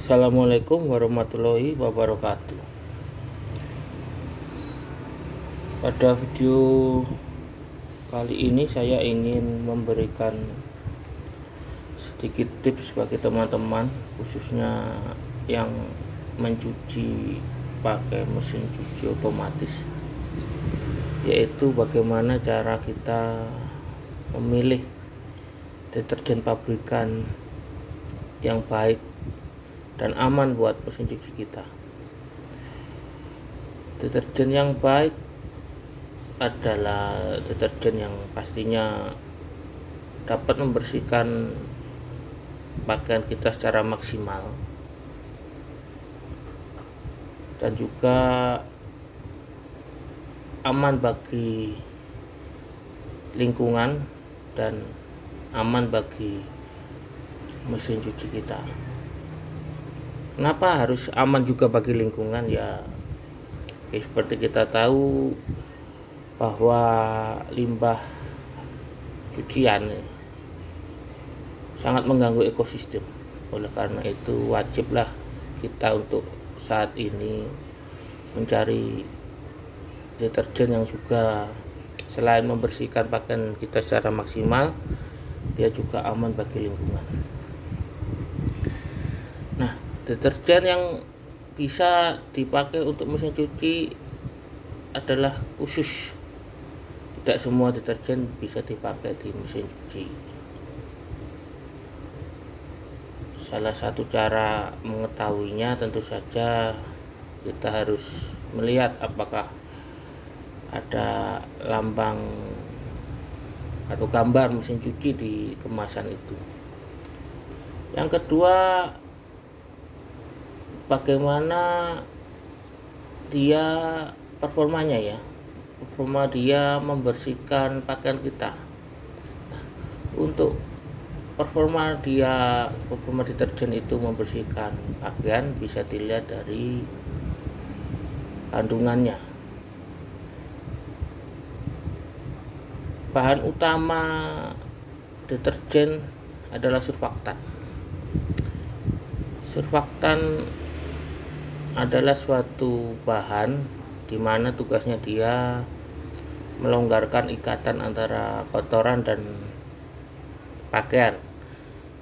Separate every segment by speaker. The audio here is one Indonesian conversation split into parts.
Speaker 1: Assalamualaikum warahmatullahi wabarakatuh. Pada video kali ini saya ingin memberikan sedikit tips bagi teman-teman, khususnya yang mencuci pakai mesin cuci otomatis, yaitu bagaimana cara kita memilih deterjen pabrikan yang baik dan aman buat mesin cuci kita. Deterjen yang baik adalah deterjen yang pastinya dapat membersihkan pakaian kita secara maksimal dan juga aman bagi lingkungan dan aman bagi mesin cuci kita. Kenapa harus aman juga bagi lingkungan? Ya, seperti kita tahu bahwa limbah cucian sangat mengganggu ekosistem. Oleh karena itu wajiblah kita untuk saat ini mencari deterjen yang juga selain membersihkan pakaian kita secara maksimal, dia juga aman bagi lingkungan. Nah, deterjen yang bisa dipakai untuk mesin cuci adalah khusus. Tidak semua deterjen bisa dipakai di mesin cuci. Salah satu cara mengetahuinya tentu saja kita harus melihat apakah ada lambang atau gambar mesin cuci di kemasan itu. Yang kedua, bagaimana dia performanya ya, performa dia membersihkan pakaian kita. Nah, untuk performa deterjen itu membersihkan pakaian bisa dilihat dari kandungannya. Bahan utama deterjen adalah surfaktan. Surfaktan adalah suatu bahan di mana tugasnya dia melonggarkan ikatan antara kotoran dan pakaian,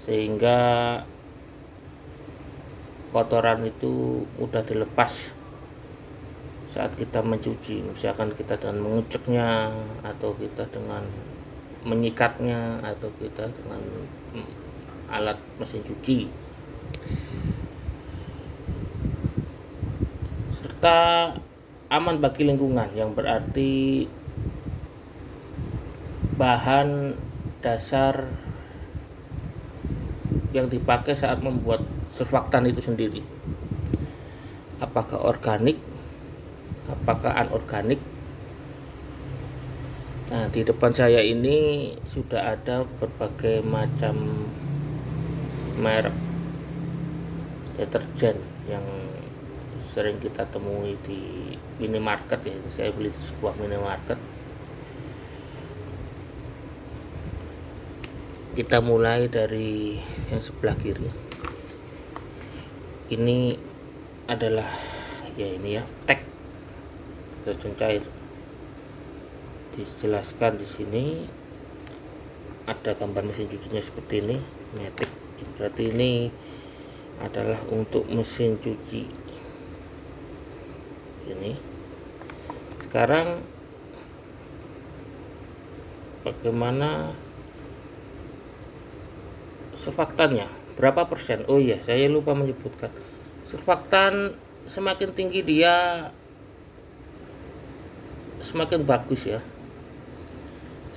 Speaker 1: sehingga kotoran itu mudah dilepas saat kita mencuci. Misalkan kita dengan menguceknya, atau kita dengan menyikatnya, atau kita dengan alat mesin cuci. Serta aman bagi lingkungan, yang berarti bahan dasar yang dipakai saat membuat surfaktan itu sendiri, apakah organik, apakah anorganik. Nah, di depan saya ini sudah ada berbagai macam merek deterjen yang sering kita temui di minimarket ya. Saya beli di sebuah minimarket. Kita mulai dari yang sebelah kiri. Ini adalah tag deterjen cair. Dijelaskan di sini ada gambar mesin cucinya seperti ini, Matic. Berarti ini adalah untuk mesin cuci. Ini sekarang bagaimana surfaktannya, berapa persen? Oh iya, saya lupa menyebutkan. Surfaktan semakin tinggi dia semakin bagus ya,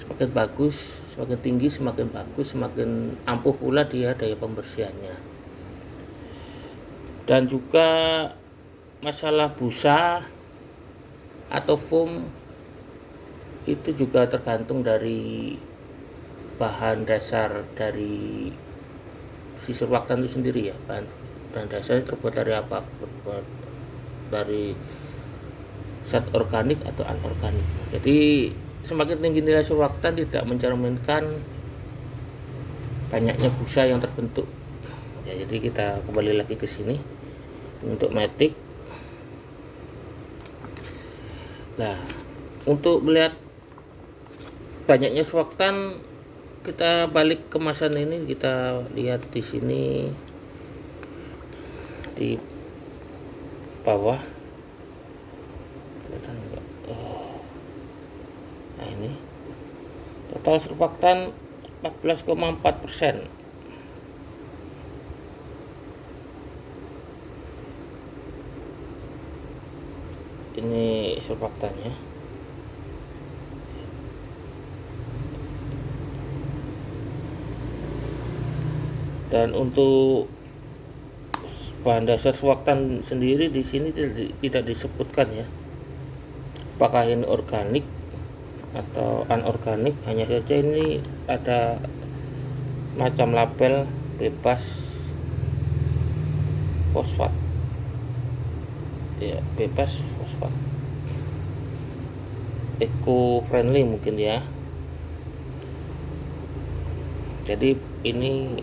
Speaker 1: semakin bagus, semakin tinggi semakin bagus, semakin ampuh pula dia daya pembersihannya. Dan juga masalah busa atau foam itu juga tergantung dari bahan dasar dari si surfaktan itu sendiri ya. Bahan dasarnya terbuat dari apa? Terbuat dari zat organik atau anorganik. Jadi semakin tinggi nilai surfaktan tidak mencerminkan banyaknya busa yang terbentuk ya. Jadi kita kembali lagi ke sini untuk matic. Nah, untuk melihat banyaknya surfaktan, kita balik kemasan ini, kita lihat di sini di bawah, kelihatan enggak? Nah, ini total surfaktan 14,4%. Ini surfaktannya. Dan untuk bahan dasar surfaktan sendiri di sini tidak disebutkan ya, apakah ini organik atau anorganik. Hanya saja ini ada macam label bebas fosfat ya, bebas fosfat, eco friendly mungkin ya. Jadi ini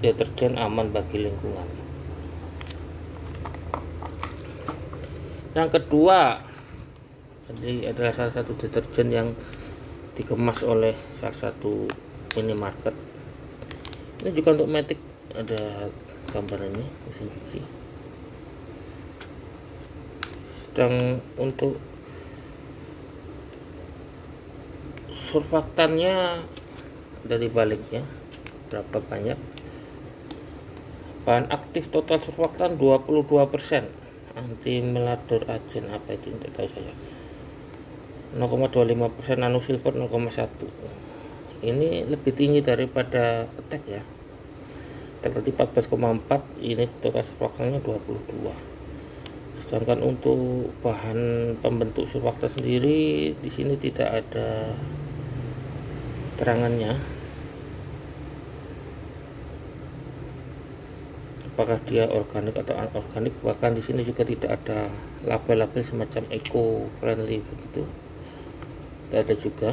Speaker 1: deterjen aman bagi lingkungan. Yang kedua, jadi adalah salah satu deterjen yang dikemas oleh salah satu minimarket. Ini juga untuk matic, ada gambarannya, mesin cuci. Sedang untuk surfaktannya ada di baliknya berapa banyak. Bahan aktif total surfaktan 22%. Anti melador agen, apa itu tidak tahu saya. 0,25%, nano silver 0,1. Ini lebih tinggi daripada attack ya. Tadi 14,4, ini total surfaktannya 22. Sedangkan untuk bahan pembentuk surfaktan sendiri di sini tidak ada terangannya, apakah dia organik atau anorganik. Bahkan di sini juga tidak ada label-label semacam eco friendly begitu, tidak ada juga.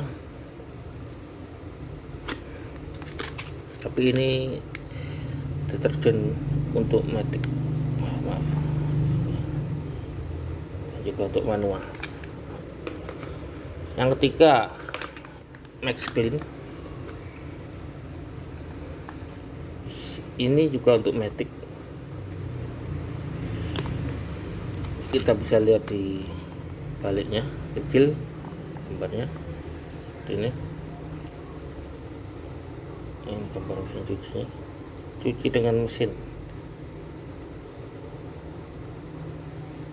Speaker 1: Tapi ini deterjen untuk matic, maaf, dan juga untuk manual. Yang ketiga, Max Clean. Ini juga untuk matic. Kita bisa lihat di baliknya, kecil gambarnya ini gambar mesin cucinya, cuci dengan mesin.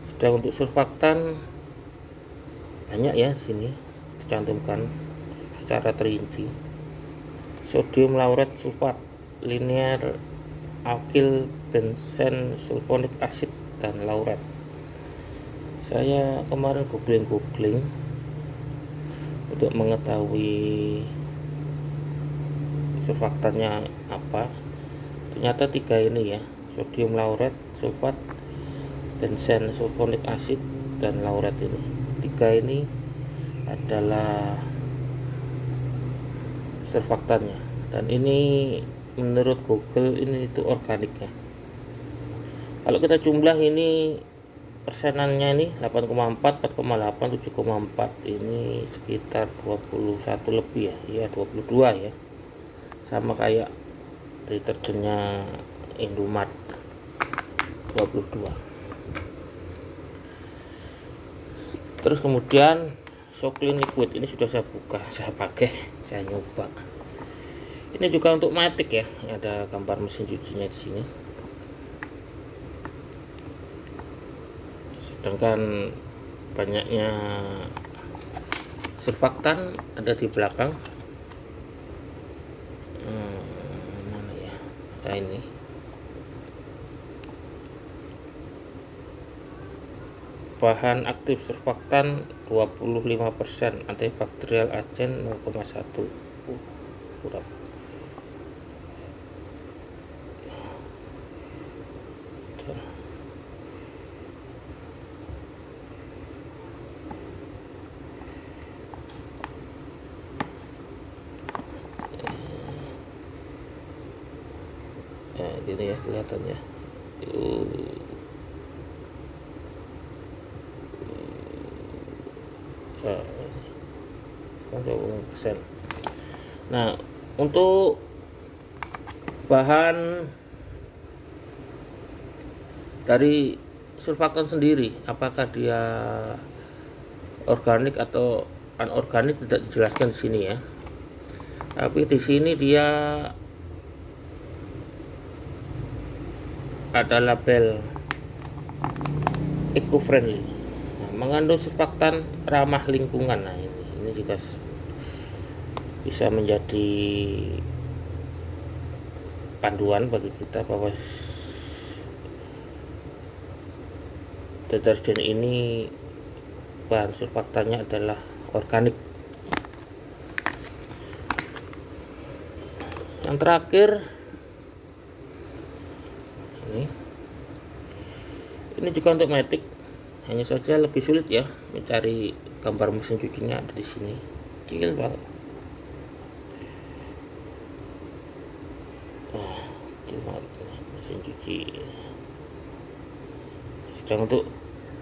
Speaker 1: Sedang untuk surfaktan banyak ya, sini dicantumkan secara terinci. Sodium lauret sulfat, linear alkyl benzen sulfonic acid, dan lauret. Saya kemarin googling untuk mengetahui surfaktannya apa. Ternyata 3 ini ya, sodium lauret sulfat, benzen sulfonic acid, dan lauret. Ini 3 ini adalah surfaktannya, dan ini menurut Google ini itu organiknya. Kalau kita jumlah ini persenannya, ini 8,4, 4,8, 7,4, ini sekitar 21 lebih ya, 22 ya, sama kayak deterjennya Indomart 22. Terus kemudian Soclean liquid, ini sudah saya buka, saya pakai, saya nyoba. Ini juga untuk matic ya, ada gambar mesin cucinya di sini. Sedangkan banyaknya surfaktan ada di belakang. Mana ya? Nah, ini bahan aktif surfaktan 25%, antibakterial agen 0,1. Kurang. ini ya kelihatannya. Uh, 20%. Nah, untuk bahan dari surfaktan sendiri, apakah dia organik atau anorganik tidak dijelaskan di sini ya. Tapi di sini dia ada label eco-friendly. Nah, mengandung surfaktan ramah lingkungan. Nah, ini juga bisa menjadi panduan bagi kita bahwa deterjen ini bahan surfaktannya adalah organik. Yang terakhir ini juga untuk Matic, hanya saja lebih sulit ya mencari gambar mesin cucinya. Ada di sini, kecil banget. Kecil banget mesin cuci. Sedang untuk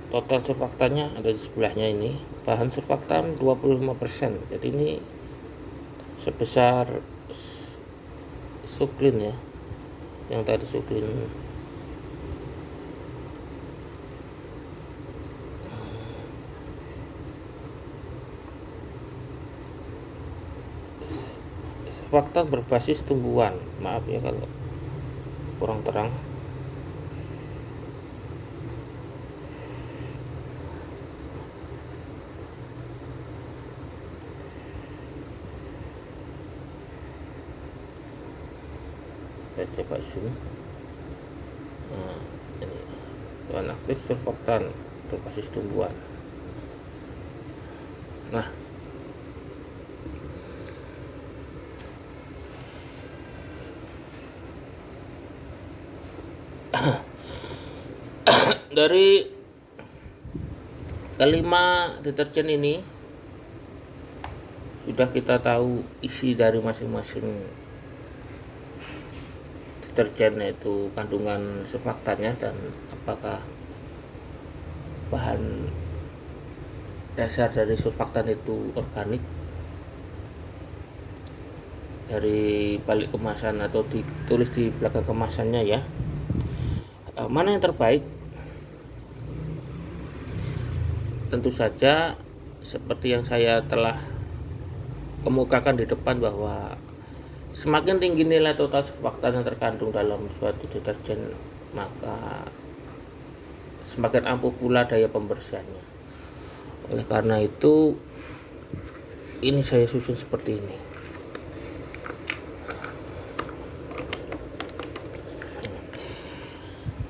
Speaker 1: total surfaktannya ada di sebelahnya ini. Bahan surfaktan 25%. Jadi ini sebesar Suklin ya. Yang tadi Suklin. Surfaktan berbasis tumbuhan. Maaf ya kalau kurang terang. Saya coba zoom. Nah, ini bahan aktif surfaktan berbasis tumbuhan. Nah, dari kelima deterjen ini sudah kita tahu isi dari masing-masing deterjen, yaitu kandungan surfaktannya dan apakah bahan dasar dari surfaktan itu organik. Dari balik kemasan atau ditulis di belakang kemasannya ya, mana yang terbaik? Tentu saja seperti yang saya telah kemukakan di depan bahwa semakin tinggi nilai total surfaktan yang terkandung dalam suatu deterjen, maka semakin ampuh pula daya pembersihannya. Oleh karena itu, ini saya susun seperti ini.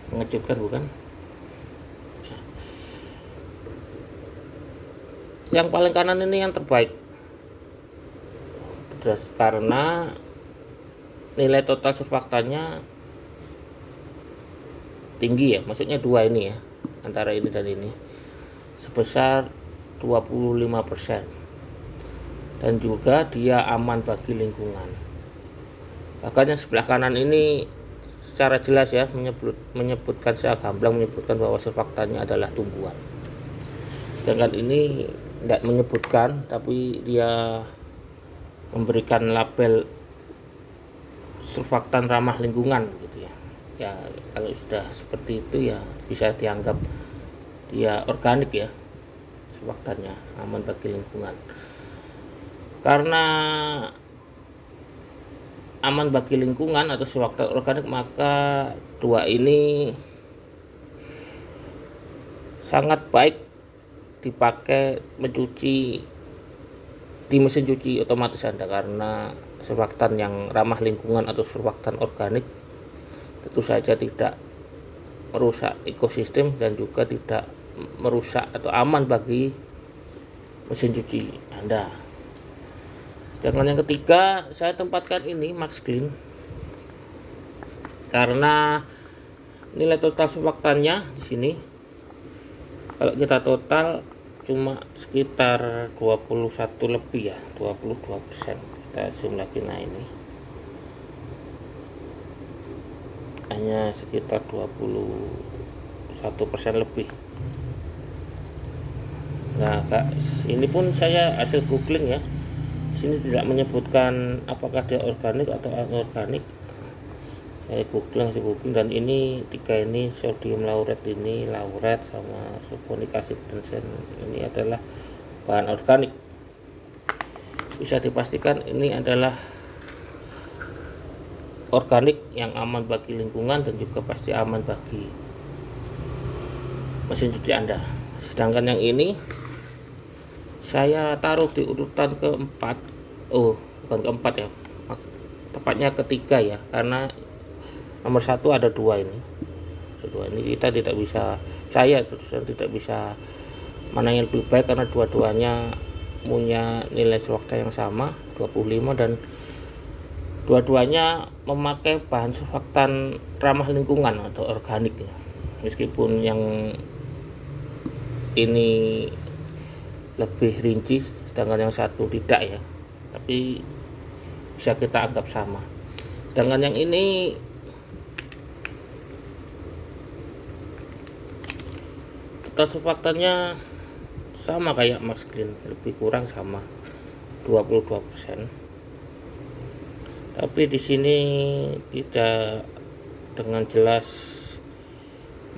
Speaker 1: Mengejutkan bukan? Yang paling kanan ini yang terbaik, karena nilai total surfaktannya tinggi ya, maksudnya dua ini ya, antara ini dan ini sebesar 25%, dan juga dia aman bagi lingkungan. Bahkan yang sebelah kanan ini secara jelas ya menyebutkan, secara gamblang menyebutkan bahwa surfaktannya adalah tumbuhan. Sedangkan ini tidak menyebutkan, tapi dia memberikan label surfaktan ramah lingkungan gitu ya. Ya kalau sudah seperti itu ya bisa dianggap dia organik ya, surfaktannya aman bagi lingkungan. Karena aman bagi lingkungan atau surfaktan organik, maka dua ini sangat baik dipakai mencuci di mesin cuci otomatis Anda, karena surfaktan yang ramah lingkungan atau surfaktan organik tentu saja tidak merusak ekosistem dan juga tidak merusak atau aman bagi mesin cuci Anda. Sedangkan yang ketiga saya tempatkan ini Max Clean karena nilai total surfaktannya di sini kalau kita total cuma sekitar 21 lebih ya, 22%. Kita zoom lagi, nah ini hanya sekitar 21% lebih. Nah Kak, ini pun saya hasil googling ya, sini tidak menyebutkan apakah dia organik atau anorganik. Saya googling dan ini tiga ini, sodium lauret ini, lauret sama sulfonic acid benzen, ini adalah bahan organik. Bisa dipastikan ini adalah organik yang aman bagi lingkungan dan juga pasti aman bagi mesin cuci Anda. Sedangkan yang ini saya taruh di urutan keempat, bukan keempat ya, tepatnya ketiga ya, karena nomor satu ada dua ini. Kita tidak bisa, saya tidak bisa mana yang lebih baik karena dua-duanya punya nilai surfaktan yang sama 25 dan dua-duanya memakai bahan surfaktan ramah lingkungan atau organik ya. Meskipun yang ini lebih rinci sedangkan yang satu tidak ya, tapi bisa kita anggap sama. Sedangkan yang ini total surfaktannya sama kayak Max Clean, lebih kurang sama 22%. Tapi di sini tidak dengan jelas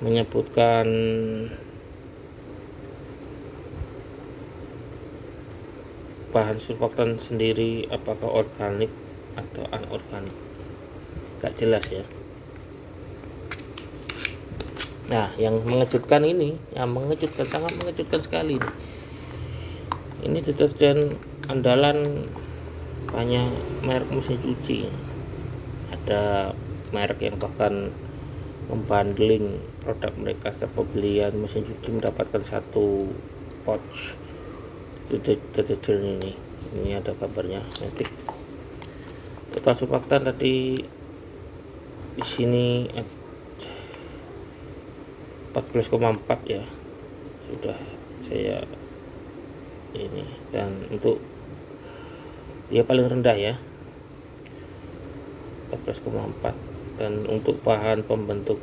Speaker 1: menyebutkan bahan surfaktan sendiri apakah organik atau anorganik, gak jelas ya. Nah yang mengejutkan ini, sangat mengejutkan sekali ini deterjen andalan banyak merek mesin cuci. Ada merek yang bahkan membundling produk mereka setiap pembelian mesin cuci mendapatkan satu pouch deterjen ini ada gambarnya nanti. Total surfaktan tadi di sini 14,4 ya, sudah saya ini, dan untuk dia paling rendah ya 14,4, dan untuk bahan pembentuk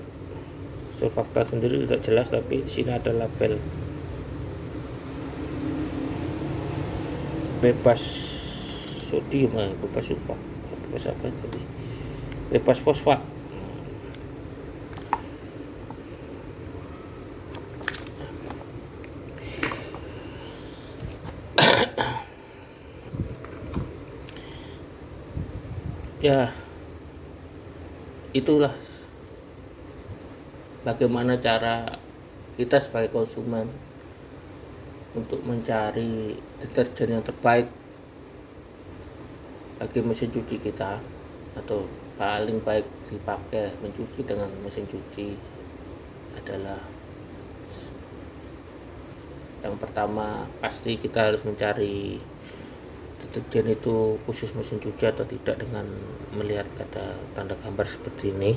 Speaker 1: surfaktan sendiri tidak jelas, tapi di sini ada label bebas sodium, bebas sulfat, bebas apa tadi, bebas fosfat. Ya itulah bagaimana cara kita sebagai konsumen untuk mencari deterjen yang terbaik bagi mesin cuci kita, atau paling baik dipakai mencuci dengan mesin cuci adalah yang pertama, pasti kita harus mencari deterjen itu khusus mesin cuci atau tidak dengan melihat tanda gambar seperti ini.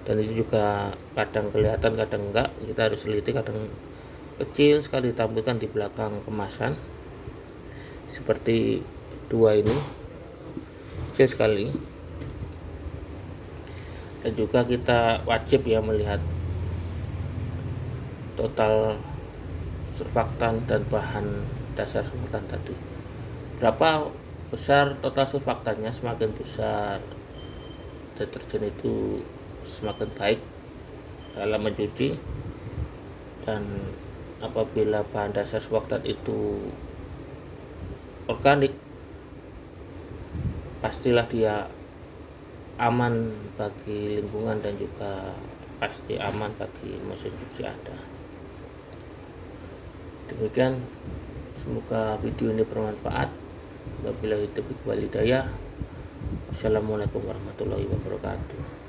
Speaker 1: Dan itu juga kadang kelihatan kadang enggak, kita harus teliti, kadang kecil sekali ditampilkan di belakang kemasan seperti dua ini, kecil sekali. Dan juga kita wajib ya melihat total surfaktan dan bahan dasar surfaktan tadi, berapa besar total surfaktannya. Semakin besar deterjen itu semakin baik dalam mencuci, dan apabila bahan dasar surfaktan itu organik, pastilah dia aman bagi lingkungan dan juga pasti aman bagi mesin cuci Anda. Demikian, semoga video ini bermanfaat. Wabillahi taufiq wal hidayah. Wassalamualaikum warahmatullahi wabarakatuh.